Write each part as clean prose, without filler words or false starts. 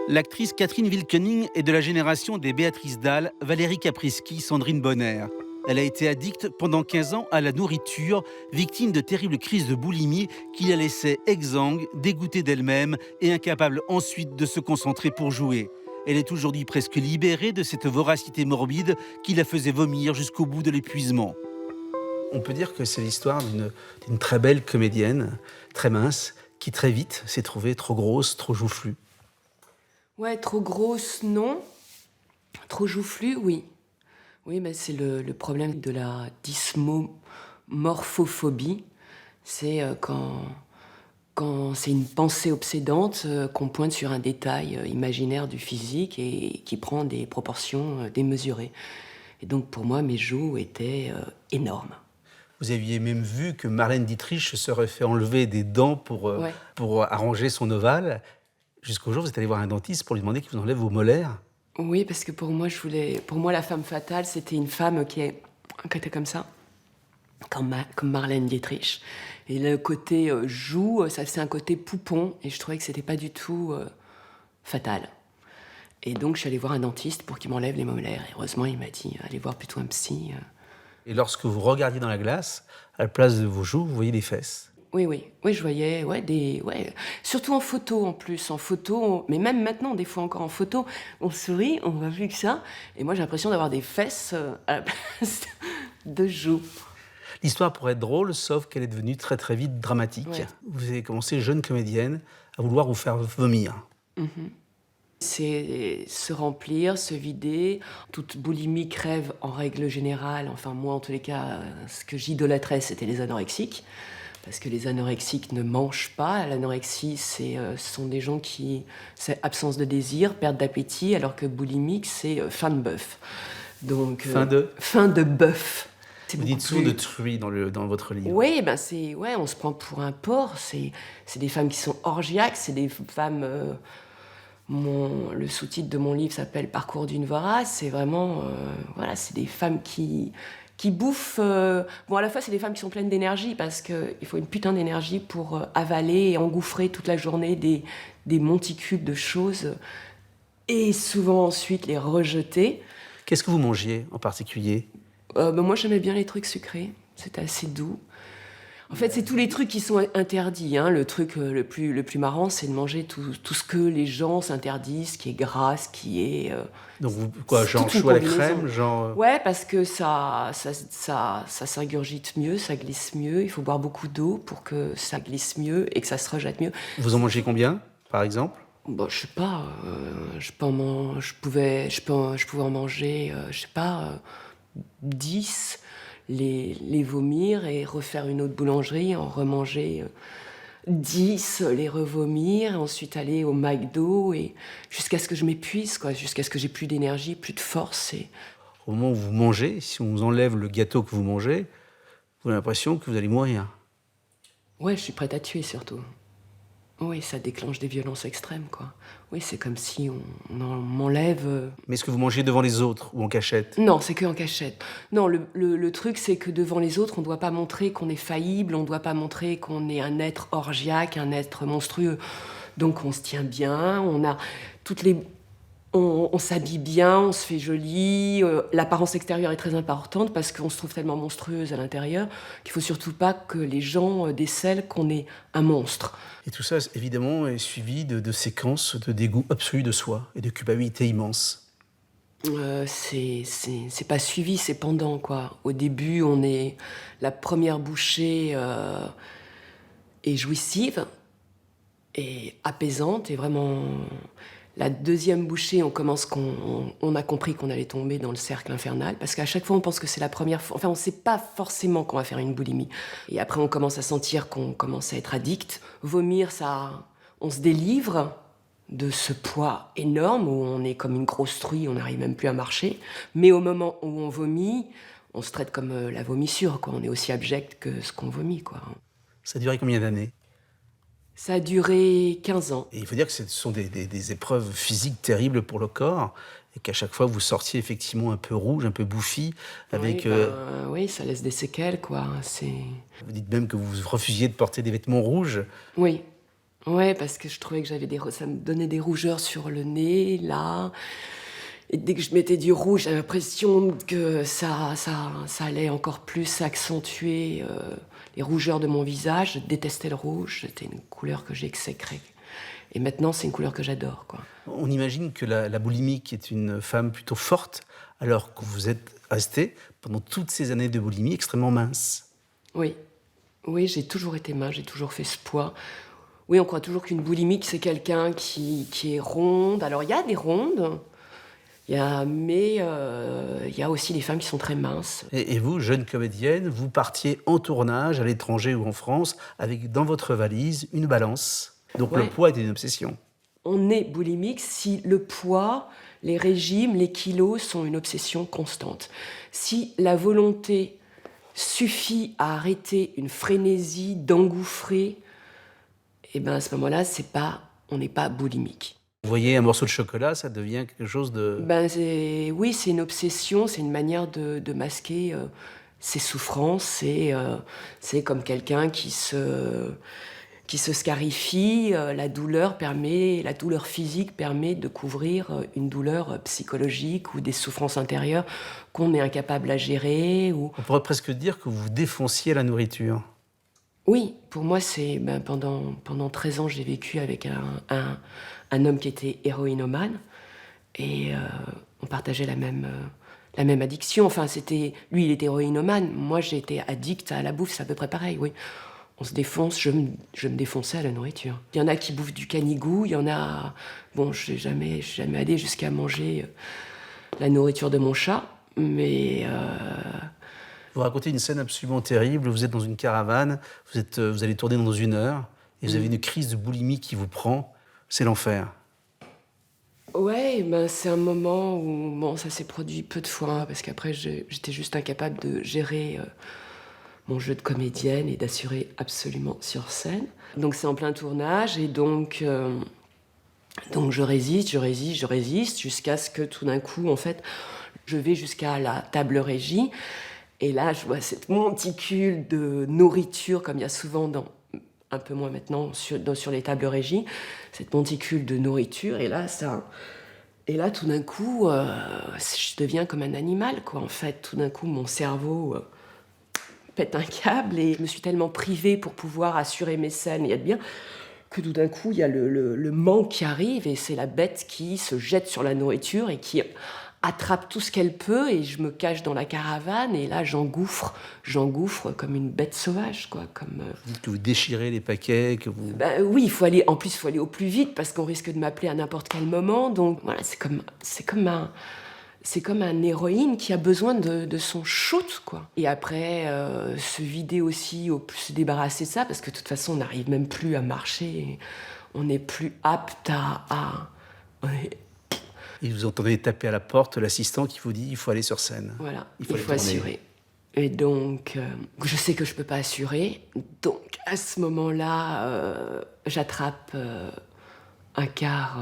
L'actrice Catherine Wilkening est de la génération des Béatrice Dalle, Valérie Caprisky, Sandrine Bonner. Elle a été addicte pendant 15 ans à la nourriture, victime de terribles crises de boulimie qui la laissaient exsangue, dégoûtée d'elle-même et incapable ensuite de se concentrer pour jouer. Elle est aujourd'hui presque libérée de cette voracité morbide qui la faisait vomir jusqu'au bout de l'épuisement. On peut dire que c'est l'histoire d'une très belle comédienne, très mince, qui très vite s'est trouvée trop grosse, trop joufflue. Ouais, trop grosse, non. Trop joufflue, oui. Oui, mais c'est le problème de la dysmorphophobie. C'est quand c'est une pensée obsédante, qu'on pointe sur un détail imaginaire du physique et qui prend des proportions démesurées. Et donc pour moi, mes joues étaient énormes. Vous aviez même vu que Marlène Dietrich se serait fait enlever des dents Ouais. pour arranger son ovale. Jusqu'au jour où vous êtes allé voir un dentiste pour lui demander qu'il vous enlève vos molaires. Oui, parce que pour moi, la femme fatale, c'était une femme qui était comme ça, comme Marlène Dietrich. Et le côté joue, ça c'est un côté poupon, et je trouvais que c'était pas du tout fatal. Et donc je suis allée voir un dentiste pour qu'il m'enlève les molaires. Et heureusement, il m'a dit allez voir plutôt un psy. Et lorsque vous regardiez dans la glace, à la place de vos joues, vous voyez les fesses. Oui, je voyais, surtout en photo en plus, mais même maintenant, des fois encore en photo, on sourit, on voit plus que ça, et moi j'ai l'impression d'avoir des fesses à la place de joues. L'histoire pourrait être drôle, sauf qu'elle est devenue très très vite dramatique. Ouais. Vous avez commencé, jeune comédienne, à vouloir vous faire vomir. C'est se remplir, se vider. Toute boulimie crève en règle générale, enfin moi en tous les cas, ce que j'idolâtrais c'était les anorexiques. Parce que les anorexiques ne mangent pas. L'anorexie, ce sont des gens c'est absence de désir, perte d'appétit, alors que boulimique, c'est faim de bœuf. Donc, faim de bœuf. Vous dites souvent de truie dans votre livre. Oui, on se prend pour un porc. C'est des femmes qui sont orgiaques, c'est des femmes... le sous-titre de mon livre s'appelle « Parcours d'une vorace ». C'est vraiment... c'est des femmes qui bouffent... à la fois, c'est des femmes qui sont pleines d'énergie, parce qu'il faut une putain d'énergie pour avaler et engouffrer toute la journée des monticules de choses, et souvent ensuite les rejeter. Qu'est-ce que vous mangiez en particulier ? Moi, j'aimais bien les trucs sucrés. C'était assez doux. En fait, c'est tous les trucs qui sont interdits. Hein. Le truc le plus marrant, c'est de manger tout ce que les gens s'interdisent, qui est gras, qui est... Donc, genre chou à la crème, genre... Ouais, parce que ça s'ingurgite mieux, ça glisse mieux. Il faut boire beaucoup d'eau pour que ça glisse mieux et que ça se rejette mieux. Vous en mangez combien, par exemple ? Bon, je sais pas. Je pouvais en manger, 10, les vomir et refaire une autre boulangerie, en remanger 10, les revomir, et ensuite aller au McDo, et jusqu'à ce que je m'épuise, jusqu'à ce que j'ai plus d'énergie, plus de force. Au moment où vous mangez, si on vous enlève le gâteau que vous mangez, vous avez l'impression que vous allez mourir. Ouais, je suis prête à tuer surtout. Oui, ça déclenche des violences extrêmes, quoi. Oui, c'est comme si on m'enlève... Mais est-ce que vous mangez devant les autres ou en cachette ? Non, c'est que en cachette. Non, le truc, c'est que devant les autres, on ne doit pas montrer qu'on est faillible, on ne doit pas montrer qu'on est un être orgiaque, un être monstrueux. Donc on se tient bien, on a toutes les... On s'habille bien, on se fait joli. L'apparence extérieure est très importante parce qu'on se trouve tellement monstrueuse à l'intérieur qu'il faut surtout pas que les gens décèlent qu'on est un monstre. Et tout ça, évidemment, est suivi de séquences de dégoût absolu de soi et de culpabilité immense. C'est pas suivi, c'est pendant, quoi. Au début, la première bouchée est jouissive et apaisante, et vraiment... La deuxième bouchée, on a compris qu'on allait tomber dans le cercle infernal, parce qu'à chaque fois, on pense que c'est la première fois. Enfin, on ne sait pas forcément qu'on va faire une boulimie. Et après, on commence à sentir qu'on commence à être addict. Vomir, on se délivre de ce poids énorme, où on est comme une grosse truie, on n'arrive même plus à marcher. Mais au moment où on vomit, on se traite comme la vomissure, quoi. On est aussi abject que ce qu'on vomit, quoi. Ça a duré combien d'années ? Ça a duré 15 ans. Et il faut dire que ce sont des épreuves physiques terribles pour le corps, et qu'à chaque fois, vous sortiez effectivement un peu rouge, un peu bouffi, avec... Oui, ça laisse des séquelles, quoi. Vous dites même que vous refusiez de porter des vêtements rouges. Oui. Ouais, parce que je trouvais que ça me donnait des rougeurs sur le nez, là. Et dès que je mettais du rouge, j'avais l'impression que ça allait encore plus accentuer les rougeurs de mon visage. Je détestais le rouge, c'était une couleur que j'exécrais. Et maintenant, c'est une couleur que j'adore, quoi. On imagine que la boulimique est une femme plutôt forte, alors que vous êtes restée pendant toutes ces années de boulimie extrêmement mince. Oui, oui, j'ai toujours été mince, j'ai toujours fait ce poids. Oui, on croit toujours qu'une boulimique, c'est quelqu'un qui est ronde. Alors, il y a des rondes, mais il y a aussi des femmes qui sont très minces. Et vous, jeune comédienne, vous partiez en tournage à l'étranger ou en France avec dans votre valise une balance. Donc le Ouais. poids était une obsession. On est boulimique si le poids, les régimes, les kilos sont une obsession constante. Si la volonté suffit à arrêter une frénésie d'engouffrer, eh ben à ce moment-là, on n'est pas boulimique. Vous voyez un morceau de chocolat, ça devient quelque chose de... Oui, c'est une obsession, c'est une manière de masquer ses souffrances. C'est comme quelqu'un qui se scarifie. La douleur physique permet de couvrir une douleur psychologique ou des souffrances intérieures qu'on est incapable à gérer. On pourrait presque dire que vous défonciez la nourriture. Oui, pour moi, pendant 13 ans, j'ai vécu avec un homme qui était héroïnomane et on partageait la même addiction. Enfin, lui, il était héroïnomane, moi, j'ai été addict à la bouffe, c'est à peu près pareil, oui. On se défonce, je me défonçais à la nourriture. Il y en a qui bouffent du canigou, il y en a... Bon, je suis jamais allée jusqu'à manger la nourriture de mon chat, mais... Vous racontez une scène absolument terrible. Vous êtes dans une caravane, vous allez tourner dans 1 heure, et vous avez une crise de boulimie qui vous prend. C'est l'enfer. Ouais, c'est un moment où... Bon, ça s'est produit peu de fois, parce qu'après, j'étais juste incapable de gérer mon jeu de comédienne et d'assurer absolument sur scène. Donc c'est en plein tournage, et donc je résiste, jusqu'à ce que tout d'un coup, en fait, je vais jusqu'à la table régie. Et là, je vois cette monticule de nourriture, comme il y a souvent un peu moins maintenant, sur les tables régies, cette monticule de nourriture, et là, tout d'un coup, je deviens comme un animal, quoi. En fait, tout d'un coup, mon cerveau pète un câble, et je me suis tellement privée pour pouvoir assurer mes scènes et être bien, que tout d'un coup, il y a le manque qui arrive, et c'est la bête qui se jette sur la nourriture et qui attrape tout ce qu'elle peut, et je me cache dans la caravane, et là j'engouffre comme une bête sauvage, quoi. Vous dites que vous déchirez les paquets, que vous... Oui, il faut aller au plus vite, parce qu'on risque de m'appeler à n'importe quel moment. Donc voilà, c'est comme un héroïne qui a besoin de son shoot, quoi. Et après, se vider aussi, se débarrasser de ça, parce que de toute façon, on n'arrive même plus à marcher. On n'est plus apte Et vous entendez taper à la porte l'assistant qui vous dit il faut aller sur scène. Voilà, Il faut assurer. Et donc, je sais que je peux pas assurer. Donc, à ce moment-là, j'attrape un quart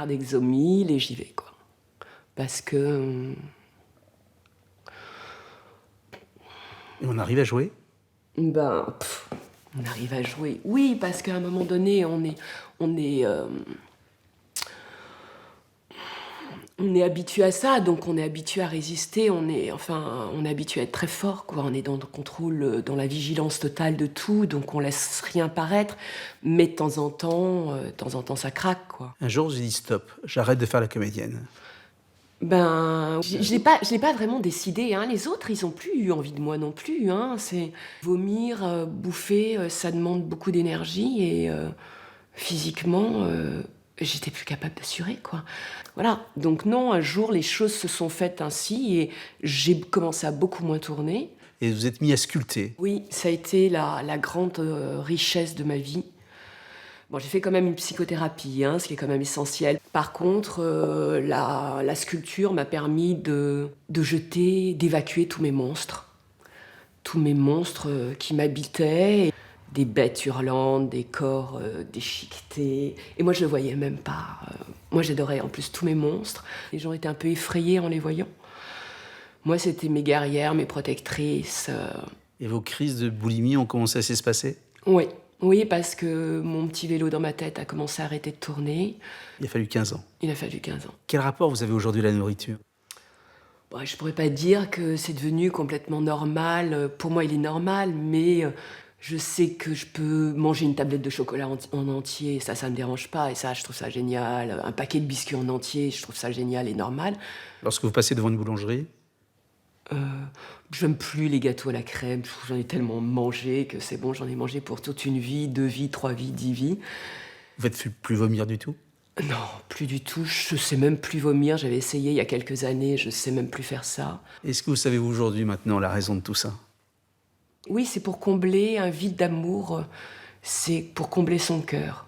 d'Exomil et j'y vais, quoi. Parce que... Et on arrive à jouer? On arrive à jouer. Oui, parce qu'à un moment donné, on est habitué à ça, donc on est habitué à résister, on est habitué à être très fort, quoi. On est dans le contrôle, dans la vigilance totale de tout, donc on laisse rien paraître, mais de temps en temps, ça craque, quoi. Un jour, je dis stop, j'arrête de faire la comédienne. Je l'ai pas vraiment décidé, hein. Les autres, ils ont plus eu envie de moi non plus, hein. C'est vomir, bouffer, ça demande beaucoup d'énergie, et physiquement, j'étais plus capable d'assurer, quoi. Voilà. Donc non, un jour, les choses se sont faites ainsi, et j'ai commencé à beaucoup moins tourner. Et vous êtes mis à sculpter. Oui, ça a été la grande richesse de ma vie. Bon, j'ai fait quand même une psychothérapie, hein, ce qui est quand même essentiel. Par contre, la sculpture m'a permis d'évacuer tous mes monstres. Tous mes monstres qui m'habitaient. Des bêtes hurlantes, des corps déchiquetés. Et moi, je le voyais même pas. Moi, j'adorais en plus tous mes monstres. Les gens étaient un peu effrayés en les voyant. Moi, c'était mes guerrières, mes protectrices. Et vos crises de boulimie ont commencé à s'espacer? Oui, oui, parce que mon petit vélo dans ma tête a commencé à arrêter de tourner. Il a fallu 15 ans. Il a fallu 15 ans. Quel rapport vous avez aujourd'hui à la nourriture? Bon, je pourrais pas dire que c'est devenu complètement normal. Pour moi, il est normal, mais je sais que je peux manger une tablette de chocolat en entier. Ça me dérange pas. Et ça, je trouve ça génial. Un paquet de biscuits en entier, je trouve ça génial et normal. Lorsque vous passez devant une boulangerie, Euh, J'aime plus les gâteaux à la crème. Je trouve que j'en ai tellement mangé que c'est bon, j'en ai mangé pour toute une vie, 2 vies, 3 vies, 10 vies. vous faites plus vomir du tout? Non, plus du tout. Je sais même plus vomir. J'avais essayé il y a quelques années. Je sais même plus faire ça. Est-ce que vous savez aujourd'hui maintenant la raison de tout ça? Oui, c'est pour combler un vide d'amour. C'est pour combler son cœur.